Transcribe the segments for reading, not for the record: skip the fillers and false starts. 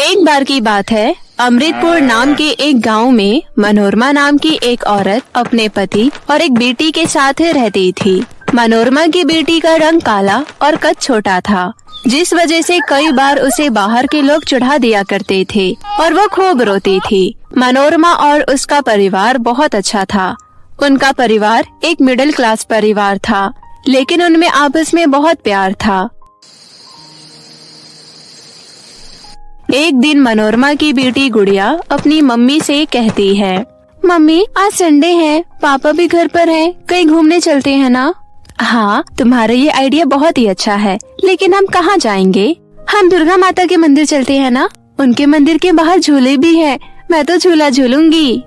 एक बार की बात है, अमृतपुर नाम के एक गांव में मनोरमा नाम की एक औरत अपने पति और एक बेटी के साथ रहती थी। मनोरमा की बेटी का रंग काला और कद छोटा था, जिस वजह से कई बार उसे बाहर के लोग चिढ़ा दिया करते थे और वो खूब रोती थी। मनोरमा और उसका परिवार बहुत अच्छा था। उनका परिवार एक मिडिल क्लास परिवार था, लेकिन उनमें आपस में बहुत प्यार था। एक दिन मनोरमा की बेटी गुड़िया अपनी मम्मी से कहती है, मम्मी आज संडे है, पापा भी घर पर हैं, कहीं घूमने चलते हैं ना? हाँ, तुम्हारा ये आइडिया बहुत ही अच्छा है, लेकिन हम कहाँ जाएंगे? हम दुर्गा माता के मंदिर चलते हैं ना? उनके मंदिर के बाहर झूले भी हैं, मैं तो झूला झूलूंगी।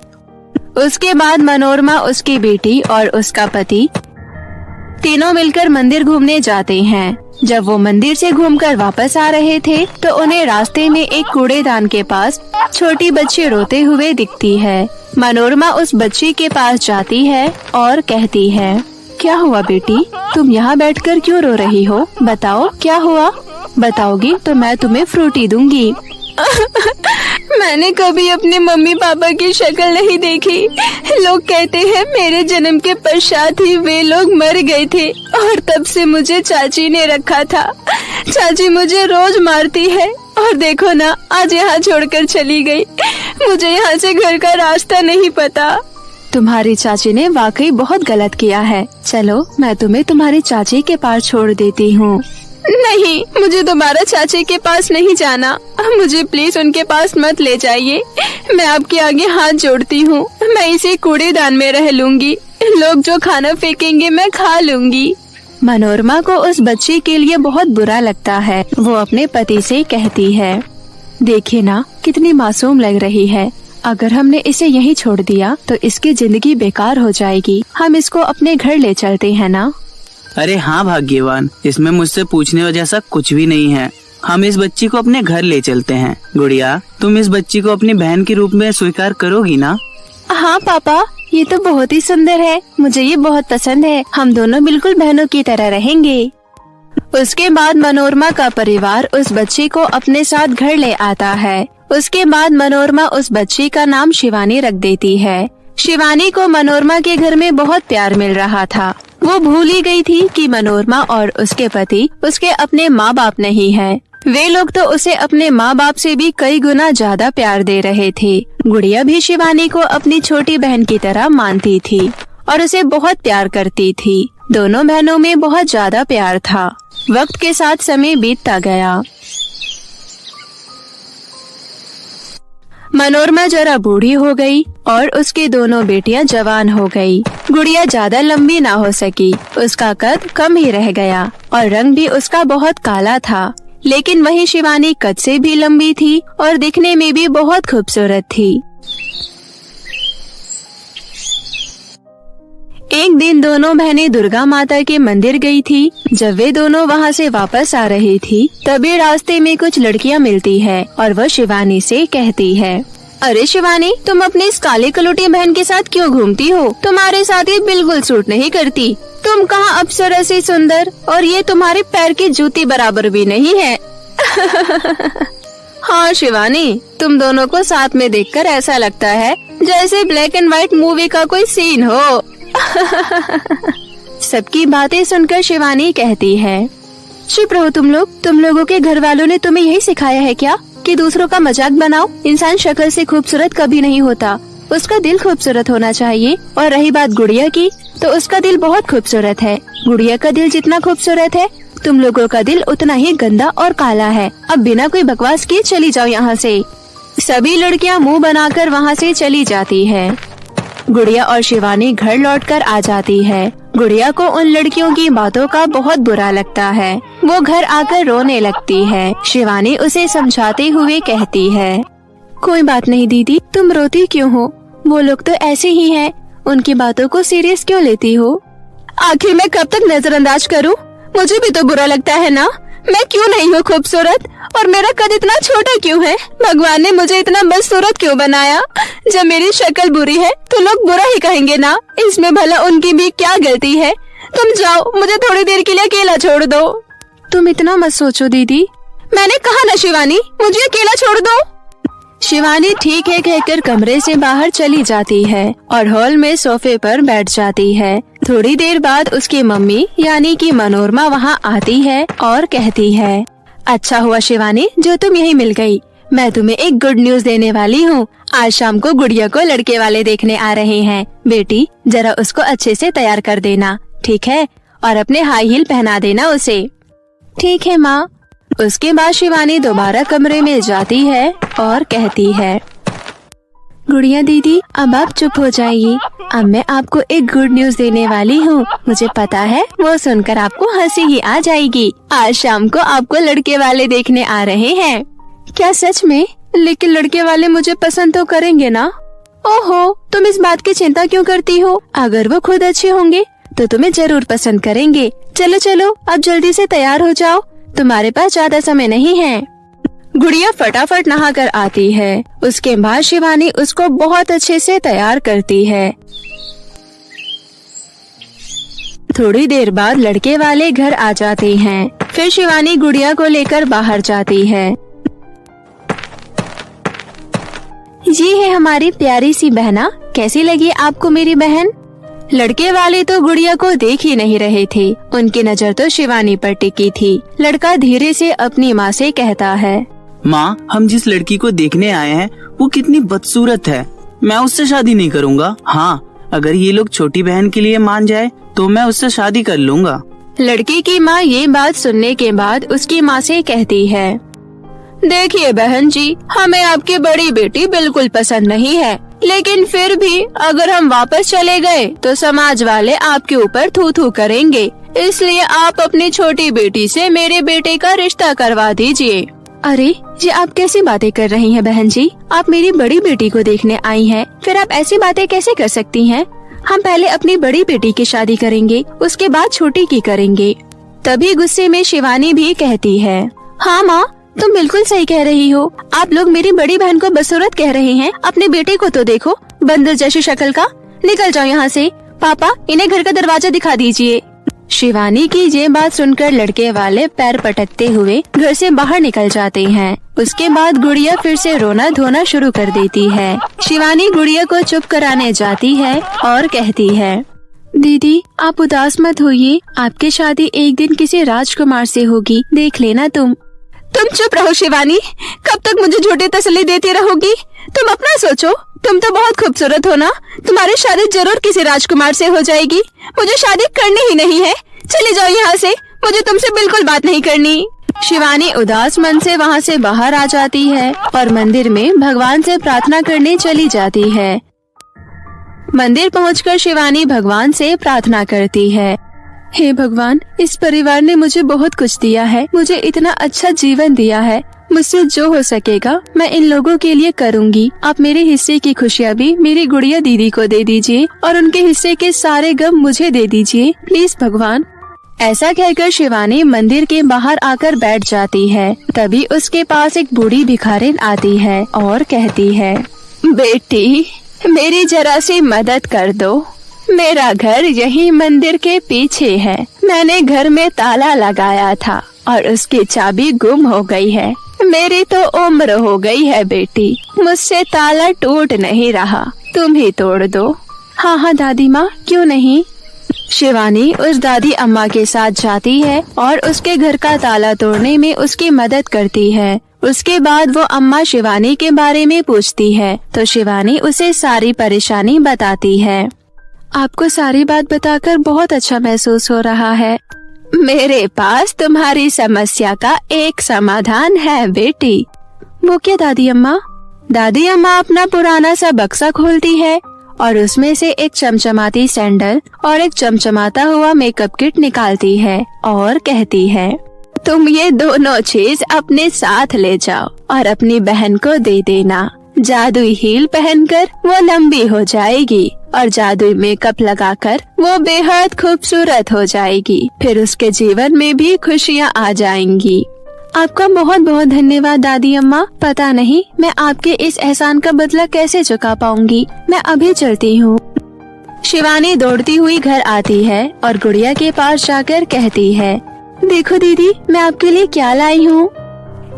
उसके बाद मनोरमा, उसकी बेटी और उसका पति तीनों मिलकर मंदिर घूमने जाते हैं। जब वो मंदिर से घूमकर वापस आ रहे थे तो उन्हें रास्ते में एक कूड़ेदान के पास छोटी बच्ची रोते हुए दिखती है। मनोरमा उस बच्ची के पास जाती है और कहती है, क्या हुआ बेटी, तुम यहाँ बैठकर क्यों रो रही हो? बताओ क्या हुआ? बताओगी तो मैं तुम्हें फ्रूटी दूंगी। मैंने कभी अपने मम्मी पापा की शक्ल नहीं देखी। लोग कहते हैं मेरे जन्म के पश्चात ही वे लोग मर गए थे और तब से मुझे चाची ने रखा था। चाची मुझे रोज मारती है और देखो ना, आज यहाँ छोड़कर चली गई। मुझे यहाँ से घर का रास्ता नहीं पता। तुम्हारी चाची ने वाकई बहुत गलत किया है। चलो मैं तुम्हें तुम्हारी चाची के पास छोड़ देती हूँ। नहीं, मुझे दोबारा चाची के पास नहीं जाना। मुझे प्लीज उनके पास मत ले जाइए। मैं आपके आगे हाथ जोड़ती हूँ। मैं इसी कूड़ेदान में रह लूंगी। लोग जो खाना फेंकेंगे मैं खा लूंगी। मनोरमा को उस बच्ची के लिए बहुत बुरा लगता है। वो अपने पति से कहती है, देखिए ना कितनी मासूम लग रही है। अगर हमने इसे यहीं छोड़ दिया तो इसकी जिंदगी बेकार हो जाएगी। हम इसको अपने घर ले चलते हैं ना? अरे हाँ भाग्यवान, इसमें मुझसे पूछने जैसा कुछ भी नहीं है। हम इस बच्ची को अपने घर ले चलते हैं। गुड़िया, तुम इस बच्ची को अपनी बहन के रूप में स्वीकार करोगी ना? हाँ पापा, ये तो बहुत ही सुंदर है। मुझे ये बहुत पसंद है। हम दोनों बिल्कुल बहनों की तरह रहेंगे। उसके बाद मनोरमा का परिवार उस बच्ची को अपने साथ घर ले आता है। उसके बाद मनोरमा उस बच्ची का नाम शिवानी रख देती है। शिवानी को मनोरमा के घर में बहुत प्यार मिल रहा था। वो भूल ही गई थी कि मनोरमा और उसके पति उसके अपने माँ बाप नहीं है। वे लोग तो उसे अपने माँ बाप से भी कई गुना ज्यादा प्यार दे रहे थे। गुड़िया भी शिवानी को अपनी छोटी बहन की तरह मानती थी और उसे बहुत प्यार करती थी। दोनों बहनों में बहुत ज्यादा प्यार था। वक्त के साथ समय बीतता गया। मनोरमा जरा बूढ़ी हो गई और उसकी दोनों बेटियां जवान हो गई। गुड़िया ज्यादा लंबी ना हो सकी। उसका कद कम ही रह गया और रंग भी उसका बहुत काला था। लेकिन वही शिवानी कद से भी लंबी थी और दिखने में भी बहुत खूबसूरत थी। एक दिन दोनों बहनें दुर्गा माता के मंदिर गई थी। जब वे दोनों वहाँ से वापस आ रही थी तभी रास्ते में कुछ लड़कियाँ मिलती है और वह शिवानी से कहती है, अरे शिवानी, तुम अपनी इस काले कलुटी बहन के साथ क्यों घूमती हो? तुम्हारे साथ ये बिल्कुल सूट नहीं करती। तुम कहाँ अप्सरा से सुंदर, और ये तुम्हारे पैर की जूती बराबर भी नहीं है। हाँ शिवानी, तुम दोनों को साथ में देखकर ऐसा लगता है जैसे ब्लैक एंड व्हाइट मूवी का कोई सीन हो। सबकी बातें सुनकर शिवानी कहती है, चुप रहो तुम लोग। तुम लोगों के घर वालों ने तुम्हें यही सिखाया है क्या कि दूसरों का मजाक बनाओ? इंसान शक्ल से खूबसूरत कभी नहीं होता, उसका दिल खूबसूरत होना चाहिए। और रही बात गुड़िया की, तो उसका दिल बहुत खूबसूरत है। गुड़िया का दिल जितना खूबसूरत है, तुम लोगों का दिल उतना ही गंदा और काला है। अब बिना कोई बकवास किए चली जाओ यहाँ से। सभी लड़कियाँ मुँह बनाकर वहाँ से चली जाती है। गुड़िया और शिवानी घर लौटकर आ जाती है। गुड़िया को उन लड़कियों की बातों का बहुत बुरा लगता है। वो घर आकर रोने लगती है। शिवानी उसे समझाते हुए कहती है, कोई बात नहीं दीदी, तुम रोती क्यों हो? वो लोग तो ऐसे ही हैं, उनकी बातों को सीरियस क्यों लेती हो? आखिर मैं कब तक नजरअंदाज करूं? मुझे भी तो बुरा लगता है ना। मैं क्यों नहीं हूँ खूबसूरत, और मेरा कद इतना छोटा क्यों है? भगवान ने मुझे इतना बदसूरत क्यों बनाया? जब मेरी शक्ल बुरी है तो लोग बुरा ही कहेंगे ना। इसमें भला उनकी भी क्या गलती है? तुम जाओ, मुझे थोड़ी देर के लिए अकेला छोड़ दो। तुम इतना मत सोचो दीदी, मैंने कहा ना शिवानी, मुझे अकेला छोड़ दो। शिवानी ठीक है कहकर कमरे से बाहर चली जाती है और हॉल में सोफे पर बैठ जाती है। थोड़ी देर बाद उसकी मम्मी यानी कि मनोरमा वहाँ आती है और कहती है, अच्छा हुआ शिवानी जो तुम यहीं मिल गई। मैं तुम्हें एक गुड न्यूज देने वाली हूँ। आज शाम को गुड़िया को लड़के वाले देखने आ रहे हैं। बेटी जरा उसको अच्छे से तैयार कर देना, ठीक है, और अपने हाई हील पहना देना उसे। ठीक है माँ। उसके बाद शिवानी दोबारा कमरे में जाती है और कहती है, गुड़िया दीदी अब आप चुप हो जाइए। अब मैं आपको एक गुड न्यूज देने वाली हूँ। मुझे पता है वो सुनकर आपको हंसी ही आ जाएगी। आज शाम को आपको लड़के वाले देखने आ रहे हैं। क्या सच में? लेकिन लड़के वाले मुझे पसंद तो करेंगे ना? ओहो, तुम इस बात की चिंता क्यों करती हो? अगर वो खुद अच्छे होंगे तो तुम्हें जरूर पसंद करेंगे। चलो चलो अब जल्दी से तैयार हो जाओ, तुम्हारे पास ज्यादा समय नहीं है। गुड़िया फटाफट नहाकर आती है। उसके बाद शिवानी उसको बहुत अच्छे से तैयार करती है। थोड़ी देर बाद लड़के वाले घर आ जाते हैं। फिर शिवानी गुड़िया को लेकर बाहर जाती है। ये है हमारी प्यारी सी बहना। कैसी लगी आपको मेरी बहन? लड़के वाले तो गुड़िया को देख ही नहीं रहे थे, उनकी नजर तो शिवानी पर टिकी थी। लड़का धीरे से अपनी माँ से कहता है, माँ हम जिस लड़की को देखने आए हैं वो कितनी बदसूरत है। मैं उससे शादी नहीं करूँगा। हाँ, अगर ये लोग छोटी बहन के लिए मान जाए तो मैं उससे शादी कर लूँगा। लड़की की माँ ये बात सुनने के बाद उसकी माँ से कहती है, देखिए बहन जी, हमें आपकी बड़ी बेटी बिल्कुल पसंद नहीं है, लेकिन फिर भी अगर हम वापस चले गए तो समाज वाले आपके ऊपर थू थू करेंगे, इसलिए आप अपनी छोटी बेटी से मेरे बेटे का रिश्ता करवा दीजिए। अरे ये आप कैसी बातें कर रही हैं बहन जी? आप मेरी बड़ी बेटी को देखने आई हैं, फिर आप ऐसी बातें कैसे कर सकती हैं? हम पहले अपनी बड़ी बेटी की शादी करेंगे, उसके बाद छोटी की करेंगे। तभी गुस्से में शिवानी भी कहती है, हाँ माँ तुम बिल्कुल सही कह रही हो। आप लोग मेरी बड़ी बहन को बदसूरत कह रहे हैं, अपने बेटे को तो देखो, बंदर जैसी शक्ल का। निकल जाओ यहाँ से। पापा इन्हें घर का दरवाजा दिखा दीजिए। शिवानी की ये बात सुनकर लड़के वाले पैर पटकते हुए घर से बाहर निकल जाते हैं। उसके बाद गुड़िया फिर से रोना धोना शुरू कर देती है। शिवानी गुड़िया को चुप कराने जाती है और कहती है, दीदी आप उदास मत होइए, आपकी शादी एक दिन किसी राजकुमार से होगी, देख लेना तुम चुप रहो शिवानी, कब तक मुझे झूठी तसल्ली देती रहोगी? तुम अपना सोचो, तुम तो बहुत खूबसूरत हो ना, तुम्हारी शादी जरूर किसी राजकुमार से हो जाएगी। मुझे शादी करनी ही नहीं है, चली जाओ यहाँ से, मुझे तुमसे बिल्कुल बात नहीं करनी। शिवानी उदास मन से वहाँ से बाहर आ जाती है और मंदिर में भगवान से प्रार्थना करने चली जाती है। मंदिर पहुँचकर शिवानी भगवान से प्रार्थना करती है, हे भगवान, इस परिवार ने मुझे बहुत कुछ दिया है, मुझे इतना अच्छा जीवन दिया है, मुझसे जो हो सकेगा मैं इन लोगों के लिए करूँगी। आप मेरे हिस्से की खुशियाँ भी मेरी गुड़िया दीदी को दे दीजिए और उनके हिस्से के सारे गम मुझे दे दीजिए, प्लीज भगवान। ऐसा कहकर शिवानी मंदिर के बाहर आकर बैठ जाती है। तभी उसके पास एक बूढ़ी भिखारिन आती है और कहती है, बेटी मेरी जरा सी मदद कर दो, मेरा घर यही मंदिर के पीछे है। मैंने घर में ताला लगाया था और उसकी चाबी गुम हो गई है। मेरी तो उम्र हो गई है बेटी, मुझसे ताला टूट नहीं रहा, तुम ही तोड़ दो। हाँ हाँ दादी माँ, क्यों नहीं। शिवानी उस दादी अम्मा के साथ जाती है और उसके घर का ताला तोड़ने में उसकी मदद करती है। उसके बाद वो अम्मा शिवानी के बारे में पूछती है तो शिवानी उसे सारी परेशानी बताती है। आपको सारी बात बताकर बहुत अच्छा महसूस हो रहा है। मेरे पास तुम्हारी समस्या का एक समाधान है बेटी। वो क्या दादी अम्मा? दादी अम्मा अपना पुराना सा बक्सा खोलती है और उसमें से एक चमचमाती सैंडल और एक चमचमाता हुआ मेकअप किट निकालती है और कहती है, तुम ये दोनों चीज अपने साथ ले जाओ और अपनी बहन को दे देना। जादुई हील पहनकर वो लंबी हो जाएगी और जादुई मेकअप लगाकर वो बेहद खूबसूरत हो जाएगी। फिर उसके जीवन में भी खुशियाँ आ जाएंगी। आपका बहुत बहुत धन्यवाद दादी अम्मा। पता नहीं मैं आपके इस एहसान का बदला कैसे चुका पाऊंगी। मैं अभी चलती हूँ। शिवानी दौड़ती हुई घर आती है और गुड़िया के पास जाकर कहती है, देखो दीदी मैं आपके लिए क्या लाई हूँ।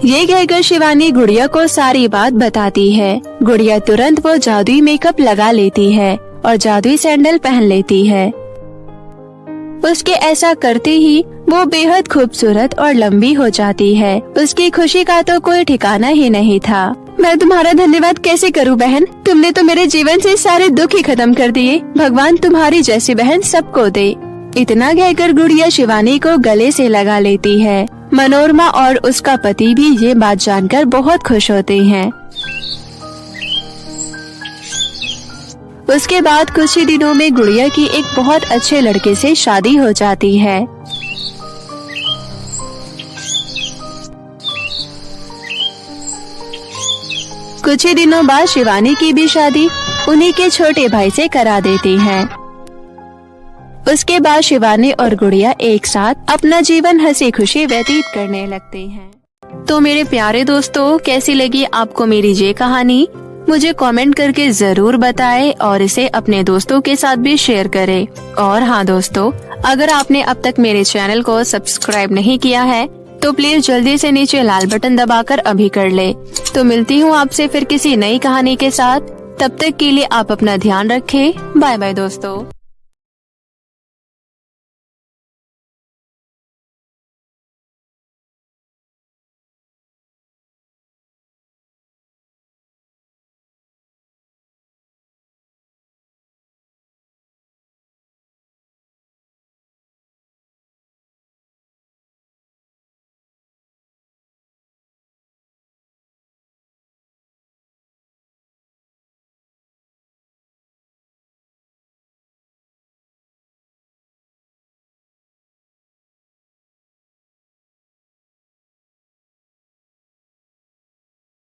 ये कहकर शिवानी गुड़िया को सारी बात बताती है। गुड़िया तुरंत वो जादुई मेकअप लगा लेती है और जादुई सैंडल पहन लेती है। उसके ऐसा करते ही वो बेहद खूबसूरत और लंबी हो जाती है। उसकी खुशी का तो कोई ठिकाना ही नहीं था। मैं तुम्हारा धन्यवाद कैसे करूं बहन, तुमने तो मेरे जीवन से सारे दुख ही खत्म कर दिए। भगवान तुम्हारी जैसी बहन सबको दे। इतना कहकर गुड़िया शिवानी को गले से लगा लेती है। मनोरमा और उसका पति भी ये बात जानकर बहुत खुश होते हैं। उसके बाद कुछ ही दिनों में गुड़िया की एक बहुत अच्छे लड़के से शादी हो जाती है। कुछ ही दिनों बाद शिवानी की भी शादी उन्हीं के छोटे भाई से करा देती है। उसके बाद शिवानी और गुड़िया एक साथ अपना जीवन हंसी खुशी व्यतीत करने लगते हैं। तो मेरे प्यारे दोस्तों, कैसी लगी आपको मेरी ये कहानी? मुझे कमेंट करके जरूर बताएं और इसे अपने दोस्तों के साथ भी शेयर करें। और हाँ दोस्तों, अगर आपने अब तक मेरे चैनल को सब्सक्राइब नहीं किया है तो प्लीज जल्दी से नीचे लाल बटन दबाकर अभी कर ले। तो मिलती हूँ आपसे फिर किसी नई कहानी के साथ। तब तक के लिए आप अपना ध्यान रखें। बाय बाय दोस्तों।